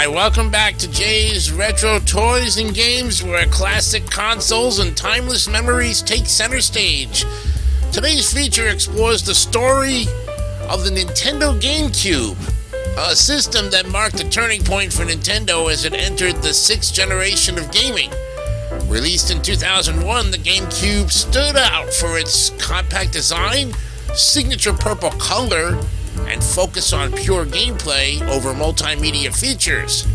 Alright, welcome back to Jay's Retro Toys and Games, where classic consoles and timeless memories take center stage. Today's feature explores the story of the Nintendo GameCube, a system that marked a turning point for Nintendo as it entered the sixth generation of gaming. Released in 2001, the GameCube stood out for its compact design, signature purple color, and focus on pure gameplay over multimedia features.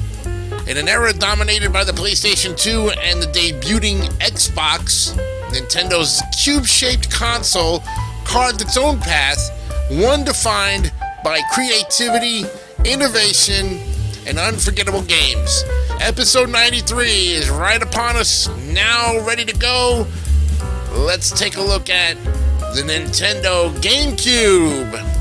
In an era dominated by the PlayStation 2 and the debuting Xbox, Nintendo's cube-shaped console carved its own path, one defined by creativity, innovation, and unforgettable games. Episode 93 is right upon us, now ready to go. Let's take a look at the Nintendo GameCube.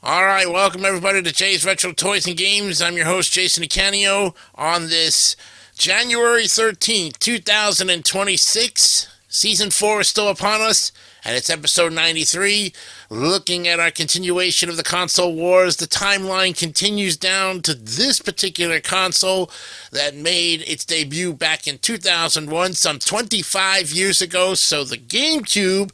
Alright, welcome everybody to Jay's Retro Toys and Games. I'm your host, Jason Icanio, on this January 13th, 2026. Season 4 is still upon us, and it's episode 93. Looking at our continuation of the console wars, the timeline continues down to this particular console that made its debut back in 2001, some 25 years ago. So the GameCube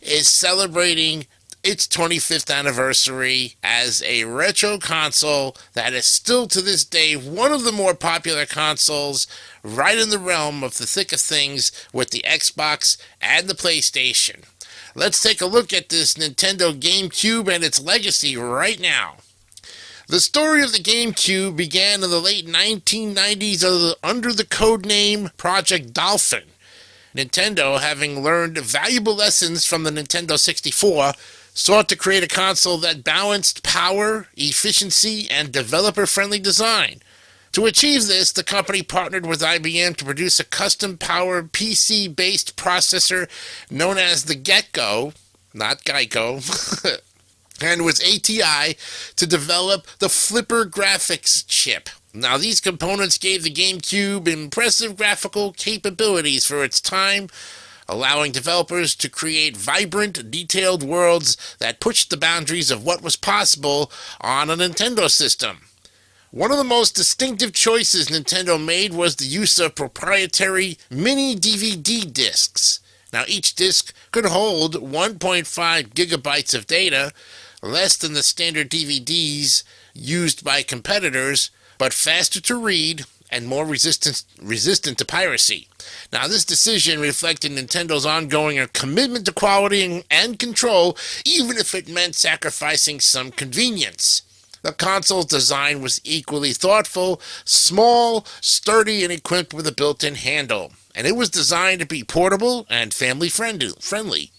is celebrating its 25th anniversary as a retro console that is still to this day one of the more popular consoles, right in the realm of the thick of things with the Xbox and the PlayStation. Let's take a look at this Nintendo GameCube and its legacy right now. The story of the GameCube began in the late 1990s under the codename Project Dolphin. Nintendo, having learned valuable lessons from the Nintendo 64, sought to create a console that balanced power, efficiency, and developer-friendly design. To achieve this, the company partnered with IBM to produce a custom-powered PC-based processor known as the Gecko, not Geico, and with ATI to develop the Flipper graphics chip. Now, these components gave the GameCube impressive graphical capabilities for its time, allowing developers to create vibrant, detailed worlds that pushed the boundaries of what was possible on a Nintendo system. One of the most distinctive choices Nintendo made was the use of proprietary mini DVD discs. Now, each disc could hold 1.5 gigabytes of data, less than the standard DVDs used by competitors, but faster to read and more resistant to piracy. Now, this decision reflected Nintendo's ongoing commitment to quality and control, even if it meant sacrificing some convenience. The console's design was equally thoughtful, small, sturdy, and equipped with a built-in handle. And it was designed to be portable and family-friendly.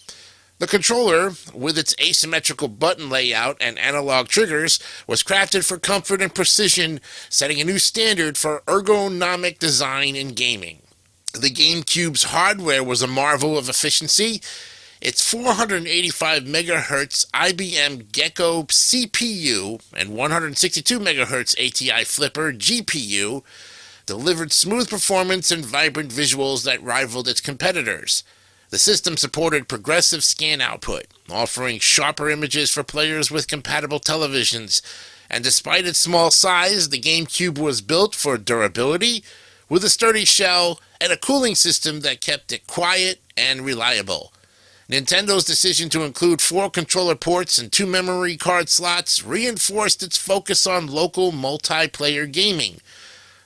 The controller, with its asymmetrical button layout and analog triggers, was crafted for comfort and precision, setting a new standard for ergonomic design in gaming. The GameCube's hardware was a marvel of efficiency. Its 485 MHz IBM Gecko CPU and 162 MHz ATI Flipper GPU delivered smooth performance and vibrant visuals that rivaled its competitors. The system supported progressive scan output, offering sharper images for players with compatible televisions, and despite its small size, the GameCube was built for durability, with a sturdy shell and a cooling system that kept it quiet and reliable. Nintendo's decision to include 4 controller ports and 2 memory card slots reinforced its focus on local multiplayer gaming.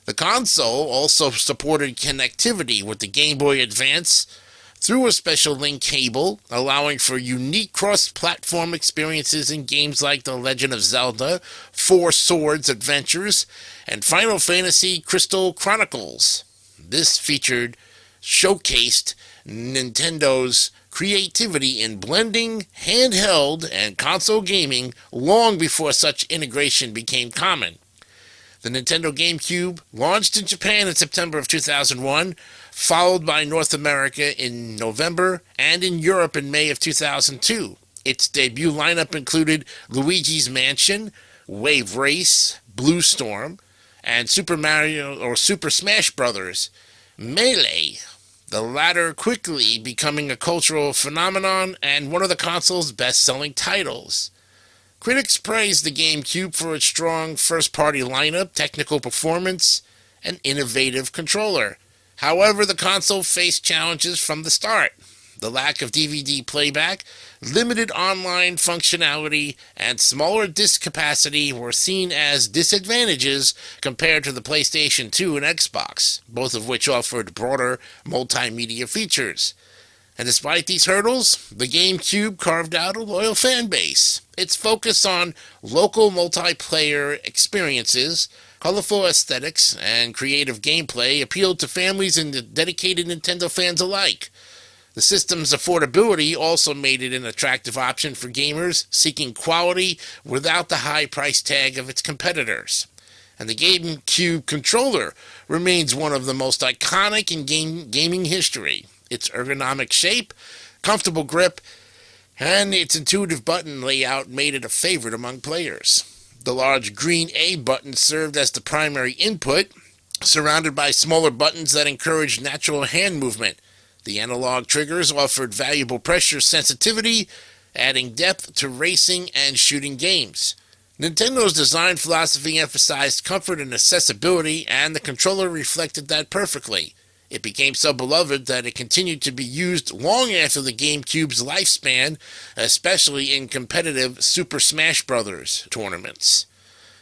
The console also supported connectivity with the Game Boy Advance through a special link cable, allowing for unique cross-platform experiences in games like The Legend of Zelda, Four Swords Adventures, and Final Fantasy Crystal Chronicles. This featured showcased Nintendo's creativity in blending handheld and console gaming long before such integration became common. The Nintendo GameCube launched in Japan in September of 2001, followed by North America in November and in Europe in May of 2002. Its debut lineup included Luigi's Mansion, Wave Race, Blue Storm, and Super Smash Bros. Melee, the latter quickly becoming a cultural phenomenon and one of the console's best-selling titles. Critics praised the GameCube for its strong first-party lineup, technical performance, and innovative controller. However, the console faced challenges from the start. The lack of DVD playback, limited online functionality, and smaller disc capacity were seen as disadvantages compared to the PlayStation 2 and Xbox, both of which offered broader multimedia features. And despite these hurdles, the GameCube carved out a loyal fan base. Its focus on local multiplayer experiences, colorful aesthetics, and creative gameplay appealed to families and dedicated Nintendo fans alike. The system's affordability also made it an attractive option for gamers seeking quality without the high price tag of its competitors. And the GameCube controller remains one of the most iconic in gaming history. Its ergonomic shape, comfortable grip, and its intuitive button layout made it a favorite among players. The large green A button served as the primary input, surrounded by smaller buttons that encouraged natural hand movement. The analog triggers offered valuable pressure sensitivity, adding depth to racing and shooting games. Nintendo's design philosophy emphasized comfort and accessibility, and the controller reflected that perfectly. It became so beloved that it continued to be used long after the GameCube's lifespan, especially in competitive Super Smash Bros. Tournaments.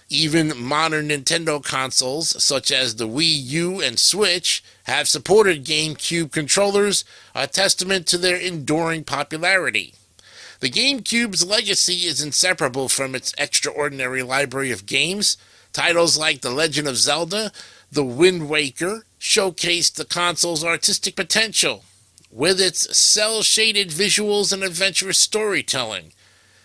Even modern Nintendo consoles, such as the Wii U and Switch, have supported GameCube controllers, a testament to their enduring popularity. The GameCube's legacy is inseparable from its extraordinary library of games. Titles like The Legend of Zelda, The Wind Waker, showcased the console's artistic potential, with its cel-shaded visuals and adventurous storytelling.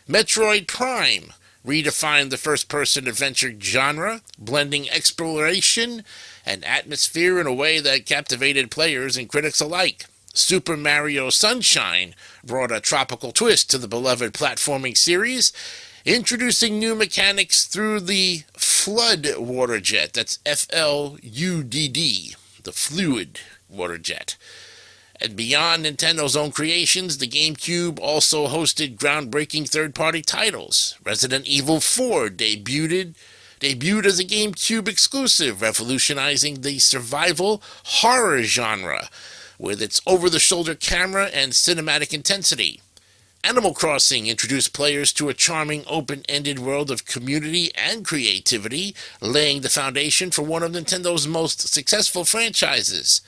Metroid Prime redefined the first-person adventure genre, blending exploration and atmosphere in a way that captivated players and critics alike. Super Mario Sunshine brought a tropical twist to the beloved platforming series, introducing new mechanics through the Flood Water Jet. That's F-L-U-D-D, the Fluid Water Jet. And beyond Nintendo's own creations, the GameCube also hosted groundbreaking third-party titles. Resident Evil 4 debuted as a GameCube exclusive, revolutionizing the survival horror genre with its over-the-shoulder camera and cinematic intensity. Animal Crossing introduced players to a charming open-ended world of community and creativity, laying the foundation for one of Nintendo's most successful franchises.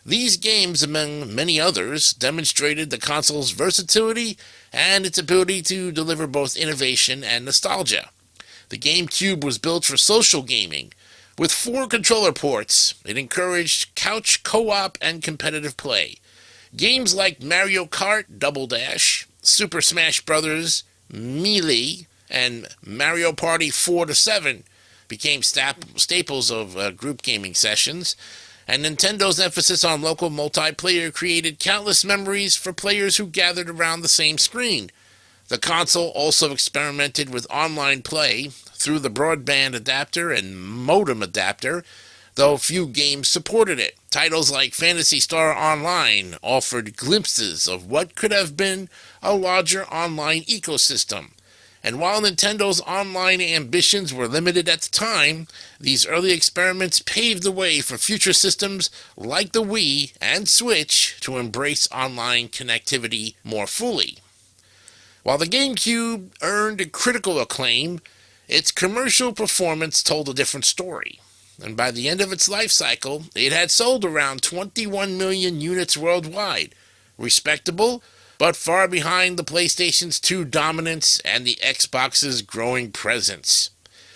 These games, among many others, demonstrated the console's versatility and its ability to deliver both innovation and nostalgia. The GameCube was built for social gaming. With 4 controller ports, it encouraged couch co-op and competitive play. Games like Mario Kart Double Dash, Super Smash Bros. Melee, and Mario Party 4-7 became staples of group gaming sessions, and Nintendo's emphasis on local multiplayer created countless memories for players who gathered around the same screen. The console also experimented with online play through the broadband adapter and modem adapter, though few games supported it. Titles like Phantasy Star Online offered glimpses of what could have been a larger online ecosystem. And while Nintendo's online ambitions were limited at the time, these early experiments paved the way for future systems like the Wii and Switch to embrace online connectivity more fully. While the GameCube earned critical acclaim, its commercial performance told a different story. And by the end of its life cycle, it had sold around 21 million units worldwide. Respectable, but far behind the PlayStation's 2 dominance and the Xbox's growing presence.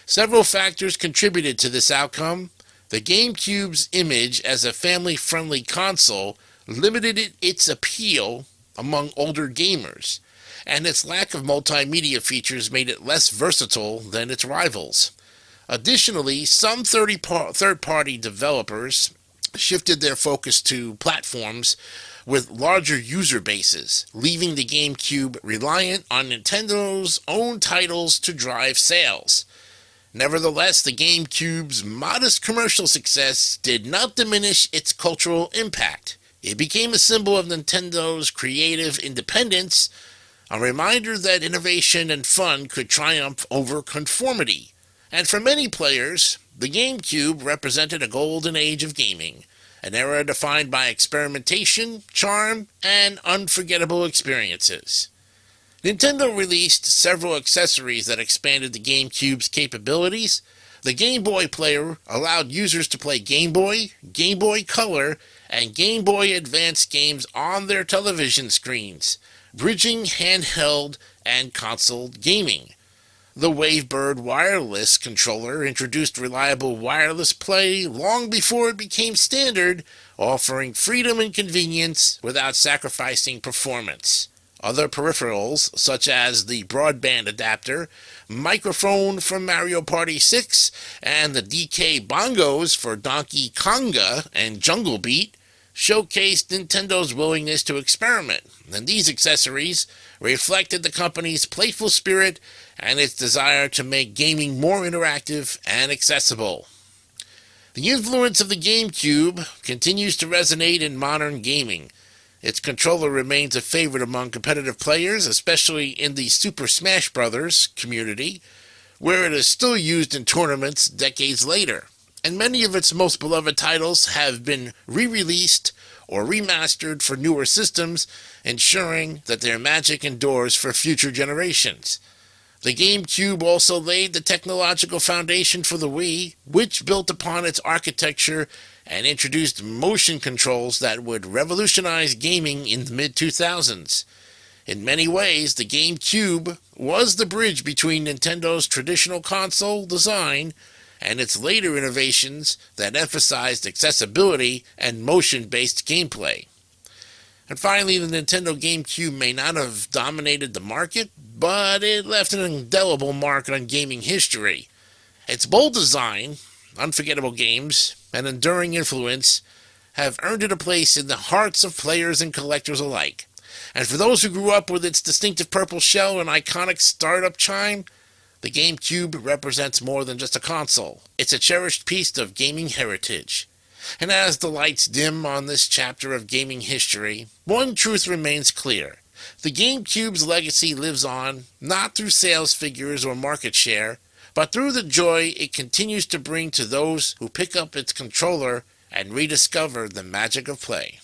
Several factors contributed to this outcome. The GameCube's image as a family-friendly console limited its appeal among older gamers, and its lack of multimedia features made it less versatile than its rivals. Additionally, some third-party developers shifted their focus to platforms with larger user bases, leaving the GameCube reliant on Nintendo's own titles to drive sales. Nevertheless, the GameCube's modest commercial success did not diminish its cultural impact. It became a symbol of Nintendo's creative independence, a reminder that innovation and fun could triumph over conformity. And for many players, the GameCube represented a golden age of gaming, an era defined by experimentation, charm, and unforgettable experiences. Nintendo released several accessories that expanded the GameCube's capabilities. The Game Boy player allowed users to play Game Boy, Game Boy Color, and Game Boy Advance games on their television screens, bridging handheld and console gaming. The Wavebird wireless controller introduced reliable wireless play long before it became standard, offering freedom and convenience without sacrificing performance. Other peripherals, such as the broadband adapter, microphone from Mario Party 6, and the DK bongos for Donkey Konga and Jungle Beat, showcased Nintendo's willingness to experiment, and these accessories reflected the company's playful spirit and its desire to make gaming more interactive and accessible. The influence of the GameCube continues to resonate in modern gaming. Its controller remains a favorite among competitive players, especially in the Super Smash Bros. Community, where it is still used in tournaments decades later. And many of its most beloved titles have been re-released or remastered for newer systems, ensuring that their magic endures for future generations. The GameCube also laid the technological foundation for the Wii, which built upon its architecture and introduced motion controls that would revolutionize gaming in the mid-2000s. In many ways, the GameCube was the bridge between Nintendo's traditional console design and its later innovations that emphasized accessibility and motion-based gameplay. And finally, the Nintendo GameCube may not have dominated the market, but it left an indelible mark on gaming history. Its bold design, unforgettable games, and enduring influence have earned it a place in the hearts of players and collectors alike. And for those who grew up with its distinctive purple shell and iconic startup chime, the GameCube represents more than just a console. It's a cherished piece of gaming heritage. And as the lights dim on this chapter of gaming history, one truth remains clear. The GameCube's legacy lives on, not through sales figures or market share, but through the joy it continues to bring to those who pick up its controller and rediscover the magic of play.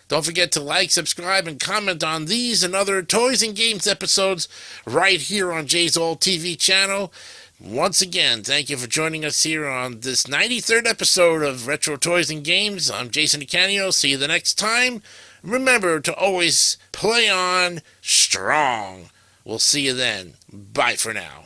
Don't forget to like, subscribe, and comment on these and other Toys and Games episodes right here on Jay's Old TV channel. Once again, thank you for joining us here on this 93rd episode of Retro Toys and Games. I'm Jason Icanio. See you the next time. Remember to always play on strong. We'll see you then. Bye for now.